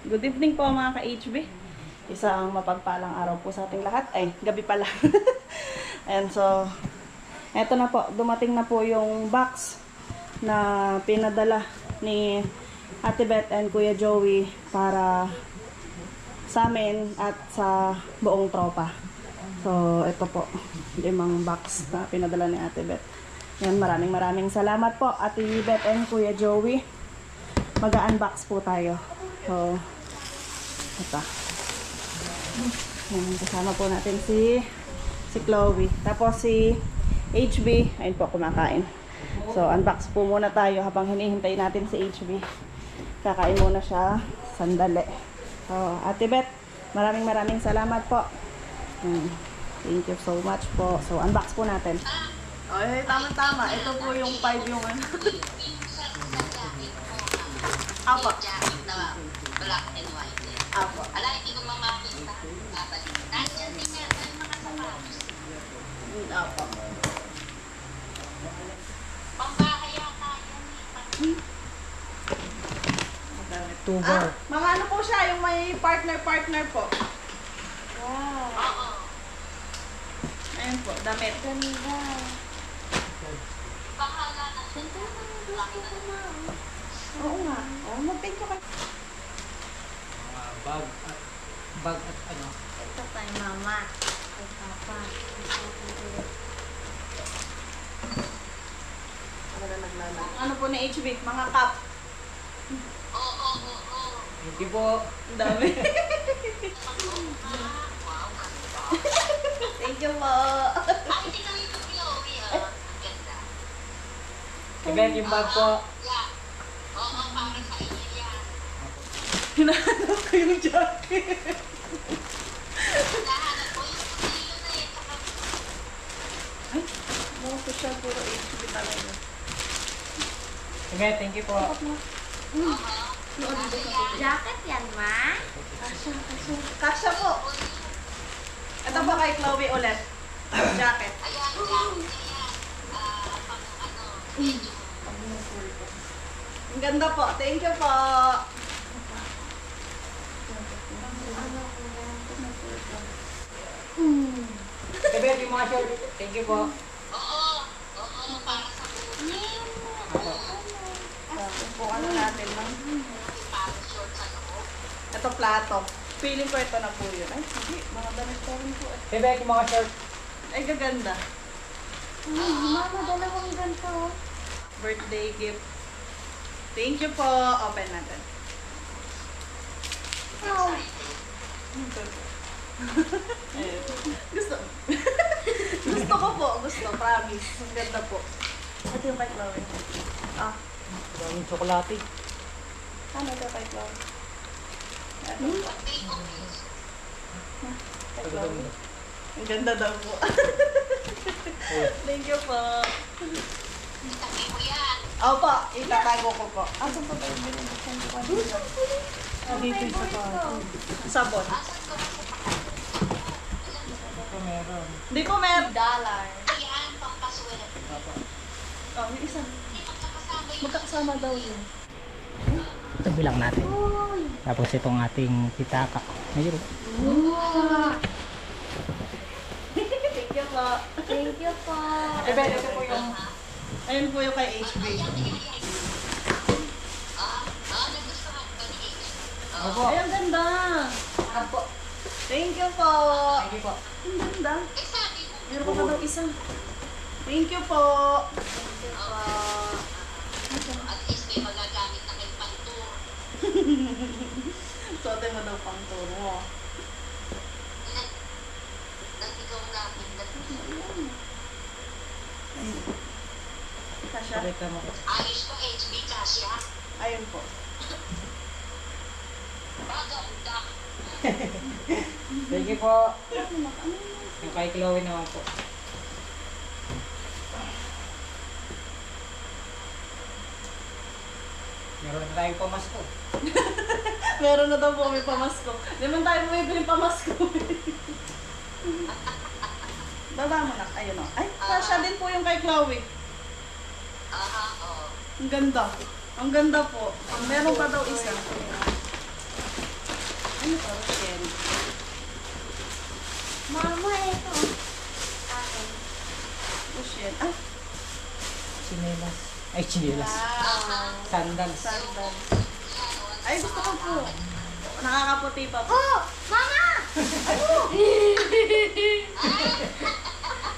Good evening po mga ka-HB. Isang mapagpalang araw po sa ating lahat. Ay, gabi pala. And so, eto na po. Dumating na po yung box na pinadala ni Ate Beth and Kuya Joey para sa amin at sa buong tropa. So, ito po. 5 box na pinadala ni Ate Beth. Yan, maraming salamat po Ate Beth and Kuya Joey. Mag-unbox po tayo. So, ito. Yan, kasama po natin si Chloe. Tapos si HB, ayun po, kumakain. So, unbox po muna tayo habang hinihintay natin si HB. Kakain muna siya. Sandali. So, Ate Beth, maraming salamat po. Thank you so much po. So, unbox po natin. Ay, tama-tama. Ito po yung 5 yung ano. Apo. Black and white. Apo. Ala, hindi ko makakita. Nandiyan din yan. Ay, mga sapatos. Apo. Pambahay yata yan. Ah, mga ano po siya, yung may partner po. Wow. Oo. Ayun po, damit. Ganda. Bahala na siya. Laki na naman. Oo nga. Oo, mag-thank you kayo. Bag at ano. Ito kay mama. Kay papa. Ano po na HB? Mga cup. Oo. Thank you po. Ang dami. Wow, ganda. Thank you po. Ay, hindi kami ito Chloe, ah. Ang ganda. Kibet yung bag po. Yeah. Oo, para sa inyo yan. Hinahanap ko yung jacket. Nahanap ko yung kutilo na yun. Ay, mga social puro HB talaga. Kibet, thank you po. Jacket yan, ma? Kasha po. Ito po kay Chloe ulit. Jacket. Ayan, jacket na yan. Pang ano, medyo. Ang ganda po. Thank you po. Kibet yung mga short. Thank you po. Oo, para sa kutin. Kung ano natin lang. Para short sa loob. Ito plato. Feeling ko ito na po yun. Ay, hindi. Mga damit pa rin po. Kibet yung mga short. Ay, gaganda. Mama, dalawang ganito. Birthday gift. Thank you po. Open natin. Oh. Ayun. Gusto. Gusto ko po. Gusto. Promise. Ang ganda po. Ito yung kay Chloe. Ah. Daming tsokolate. Ano ito kay Chloe? Ito. Birthday cookies. Kay Chloe. Ang ganda daw po. Thank you po. Sabi mo yan. Opo. Itatago ko po. Asan po tayo? Dito yung sabon. Asan ko na sa Ito meron. Hindi po meron. Dollar. Ayan, pampaswerte. Oh, may isa. Hindi magkakasama yung Magkakasama daw yun. Ito bilang natin. Tapos itong ating pitaka. Ayun. Thank you po. Thank you po. Kibet, ito po yung... Ayun po yung kay HB. nagustuhan ko ni H. Opo. Ay, ang ganda. Opo. Thank you po. Thank you po. Ang ganda. Eh, sabi mo, Meron ko pa daw isa. Thank you po. at least may magagamit na kayo pang tour. Sote mo daw pang tour mo. Nag-ikaw namin. Kasha. Pakita mo. Ayos ko, HB, kasya. Ayun po. Maganda. Thank you po. Yung kay Chloe naman po. Meron na tayong pamasko. Meron na daw po may pamasko. Hindi man tayo bumibili pamasko. Baba mo na. Ayun o. Ay, kasha din po yung kay Chloe. Aha, oo. Ang ganda. Ang ganda po. Meron pa daw isa. Ano to, Rochelle? Mama, ito. Akin. Rochelle. Ah, Chinelas. Ay, chinelas. wow. Sandals. Sandals. Ay, gusto ko po. Nakakaputi pa po. Oh! Mama!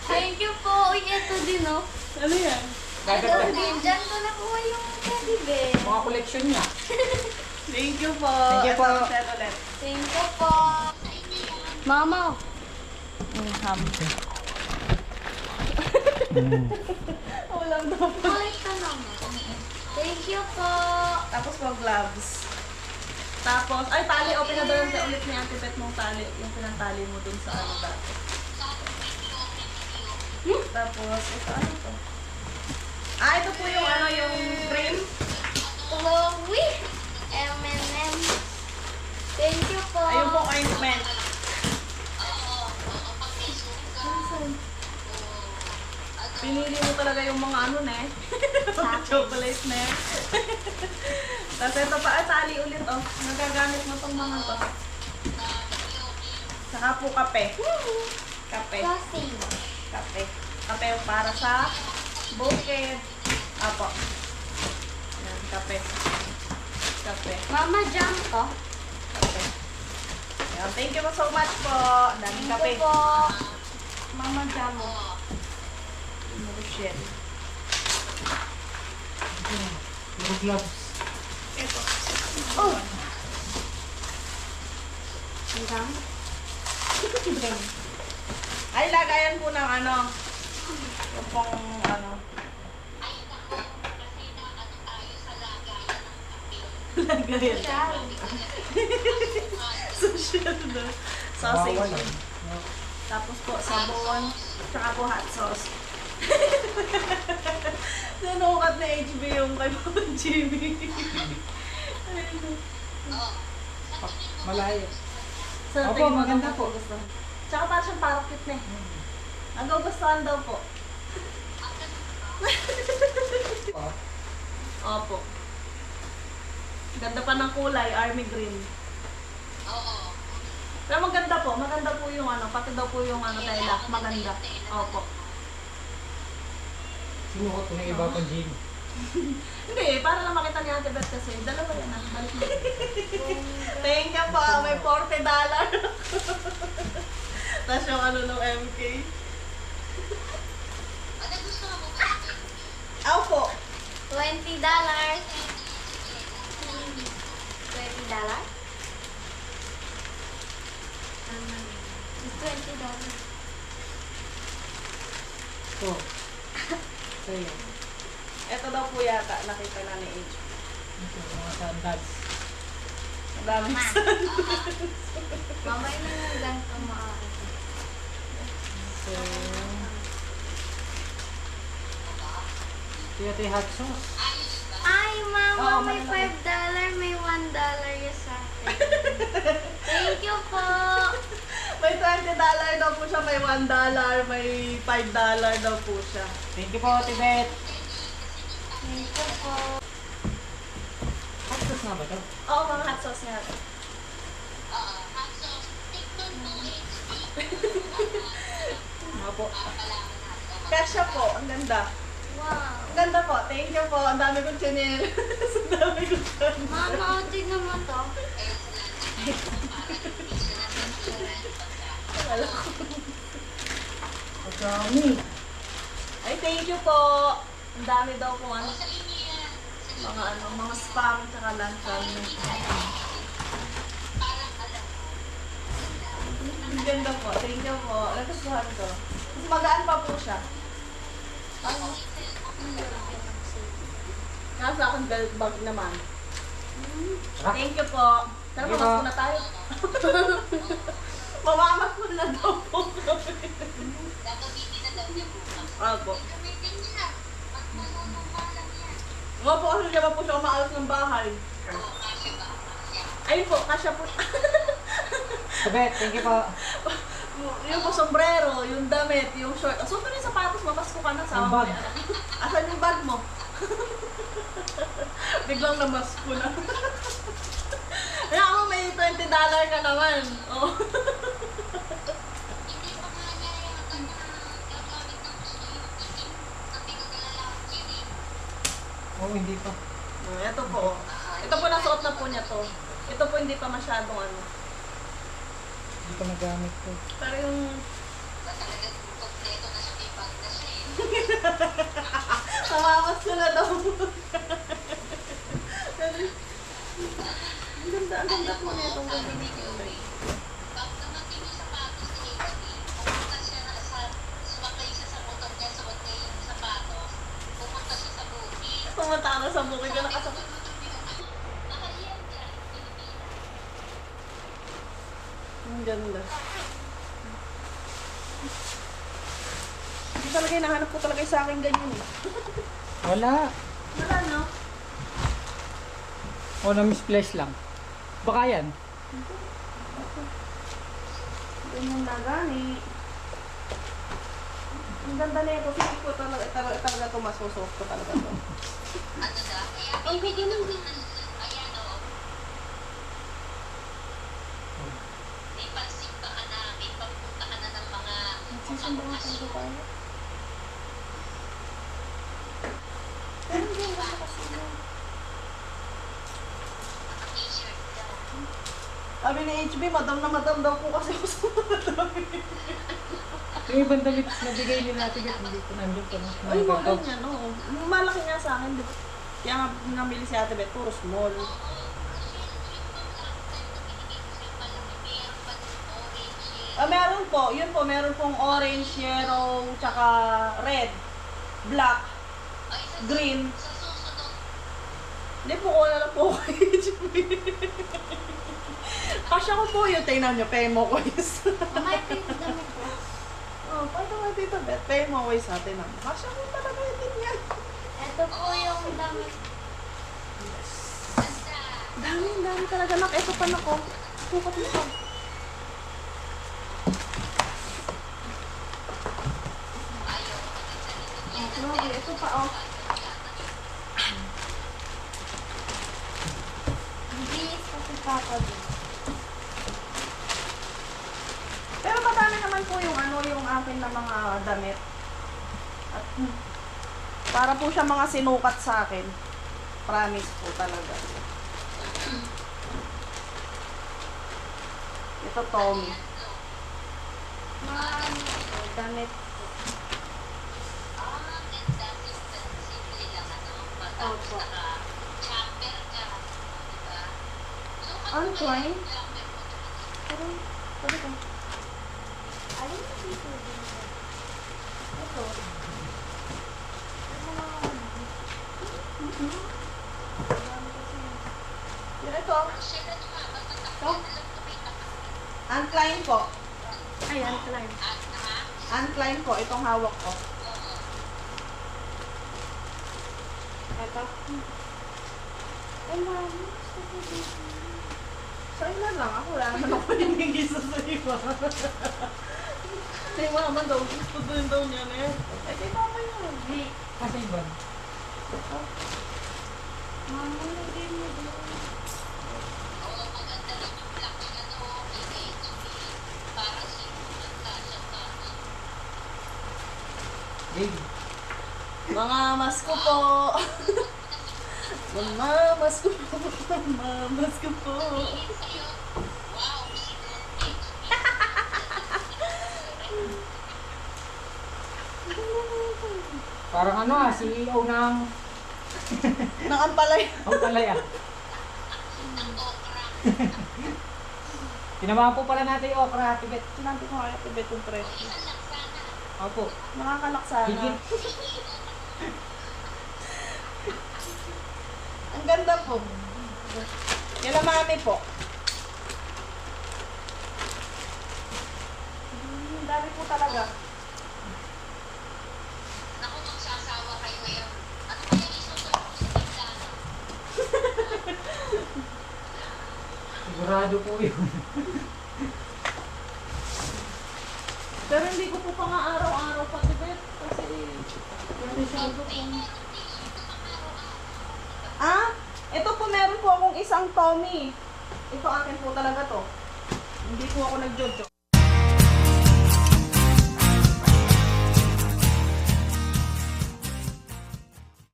Thank you po. Uy, ito din, oh. Ano yan? Ito din. Diyan ko nakuha yung teddy bear. Mga koleksyon niya. Thank you po. Thank you po. Ito, Rochelle ulit. Thank you po. Mama. Ham. Walang daw po. Ay, ito naman. Thank you po. Tapos po, gloves. Tapos, ay, tali. O, pinadala ulit ni Auntie Beth mong tali. Yung pinantali mo dun sa ano dati. Tapos, ito, ano to? Ah, ito po yung ano, yung cream. Chloe. M&M. Thank you po. Ayun po, ointment. Pinili mo talaga yung mga ano na mga chocolate na Tapos ito pa, tali ulit oh. Nagagamit mo tong mga to. Saka po kape. Kape. Sausage. Kape. Kape para sa bukid. Apo. Ayan, kape. Kape. Mama, jam to. Kape. Ayan, thank you so much po. Daming Thank kape. you po. Mama, jam mo. Rochelle. Puro gloves. Ito. Oh! Ang jam? Ay, lagayan po ng ano. Yung pong ano. Lagayan. Social na. Sausage. Kawawa lang. Tapos po, sabon. Tsaka po hot sauce. Nanukat na HB yung kay Papa Jimmy. Malayo. So, Opo, tingin mo maganda kung po. gusto. Tsaka parang siyang parakit na eh. Ang gugustuhan daw po. Opo. Ganda pa ng kulay, army green. Pero maganda po yung ano, pati daw po yung ano, lilac, maganda. Opo. Sinuot ko ng iba pang gym. Hindi, para lang makita ni Ate Beth kasi, dalawa yan ah, balik mo. Thank you po, may $40. Tapos yung ano ng MK. Opo. $20. $20? $20. Ito. Sa'yo. Ito daw po yata, nakita na ni H. Ito, mga sandals. Ang dami. Mama, yun yung ganito maaari. So, ito yung hot sauce. Ay, Mama, Oo, may malaki. $5, may $1 yung sa akin. Thank you po. May $20 daw po siya, may $1, may $5 daw po siya. Thank you po, Tibet. Thank you po. Hot sauce nga ba ito? Oo, mga hot sauce nga. Mga po. Kasha po, ang ganda. Wow. Ang ganda po, thank you po. Ang dami kong channel. Ang dami kong channel. Mama, tignan mo to. Wala ko. Ang dami. Ay, thank you po. Ang dami daw po ano. Mga spam tsaka luncheon. Ang ganda po, thank you po. Nagustuhan ko. Mas magaan pa po siya. Nasa akong belt bag naman. Thank you po. Tara, Thank you mamas po. ko na tayo. Mamamas ko na daw po kami. Opo. Nga po kasi diba po siya umaalas ng bahay. Ayun po, kasya po. Tibet, thank you po. Yung po sombrero, yung damit, yung short. So, pa rin sapatos, mamasko ka na sa Yung bag. Asan yung bag mo? Biglang namasko na. Kaya ako may may $20 ka naman. Oh. Hindi pa nga niya yung gagamit ng gusto yung itim na pinaglalaki yun eh. Oo, hindi pa. Ito po. Ito po nasuot na po niya to. Ito po hindi pa masyadong ano. Hindi pa nagamit ko. Pero yung... Talagang kompleto na siya, may bag na siya eh. Samamas ko na daw. Ang ganda po na itong Sabi ni Joey, pag dumating yung sapatos ni HB, pumunta siya sumakay siya sa motor niya, suot niya yung sapatos, pumunta siya sa bukid. Pumunta ka na sa bukid ko nakasama. Nakaliyan dyan, Pilipinas. Ang ganda. Hindi talaga hinahanap ko talaga sa akin ganyan eh. Wala. Wala no? O, na-misplace lang. Baka yan. Ganyan na gani. Ang ganda na ito. Sige ko talaga ito masusok ko talaga ito. Ano na? Kaya Ang bibili ganda ko na. din ng ayan o. May pansimba ka na, may pagpunta ka na ng mga Nagsisamba nga okasyon. tayo. Pero hindi ang ganda kasi yun. T-shirt daw. Sabi ni HB, madam na madam daw po kasi ako sa madami. Yung ibang damit na bigay nila natin, hindi ko nandun pa. Ay, mga ganyan, no? Malaki nga sa akin, di ba? Kaya nga namili si Ate Beth, puro small. Oo, kasi yung pang last time na binigay ko sa'yo malaki, meron pa din orange eh. Ah, meron po. Yun po, meron pong orange, yellow, tsaka red, black, Ay, sa green. Sa susunod, Hindi po, wala lang po kay HB. Kasya ko po yun, tingnan nyo, pay mo ko is. Mamaya ito yung damit ko. Oh, paano ka dito, Beth? Pay mo ko is natin. Kasya ko talaga yun yan. Ito po yung damit. basta, Dami talaga. Nak, ito pa nako. Sukat mo pa. ayaw ko din sa nito yan. Oh, grabe, ito pa, oh. Bilis ko si Papa din. Pero madami naman po yung ano, yung akin na mga damit. At para po siya mga sinukat sa akin. Promise po talaga. Ito, Tommy. Marami po damit. Ah, ganda. Simple lang ano. Tapos Opo. naka-chamber ka. Diba? So, Ano ano to, ba eh? yung chamber mo? Pero, sabi ko, Alin na dito din? ito. Yun, ito. Share na nga. Basta Ito? takpan na lang tumita ka. Uncline po. Ayan, Klein. At ha? Uncline po. Itong hawak ko. Oo. Ito. Ay, mami. Gusto ko dito. Sa ilan lang. Ako wala naman ako hinigisa sa iba. Say, mama daw. Gusto din daw niya na yan. Eh, kay mama yun. Kasi iba. Mama, lagay mo doon. Oo, maganda rin yung black na ano. May HB. Parang sinulat ka siya pa. Big. Mga mas ko po. Mga mas ko po. Mga mas ko po. Sabihin sa'yo, wow, sinulat HB. Parang ano CEO ng... Nakampalay. Oh, palaya. Ng okra. Tinamaan po pala natin yung okra, Ate Beth. Sinabi ko kaya tibet yung presyo. Isa lang sana. Opo. Nakakalaksana. Higit. Ang ganda po. Yan ang mami po. Ang dami po talaga. Naku, magsasawa kayo ngayon. Ano kaya isusunod ko sa tindahan? Sigurado po yun. Pero hindi ko po pa nga araw-araw pa tibet. Kasi, masyado po. Ah, ito po meron po akong isang Tommy. ito akin po talaga to. Hindi po ako nag-jojo.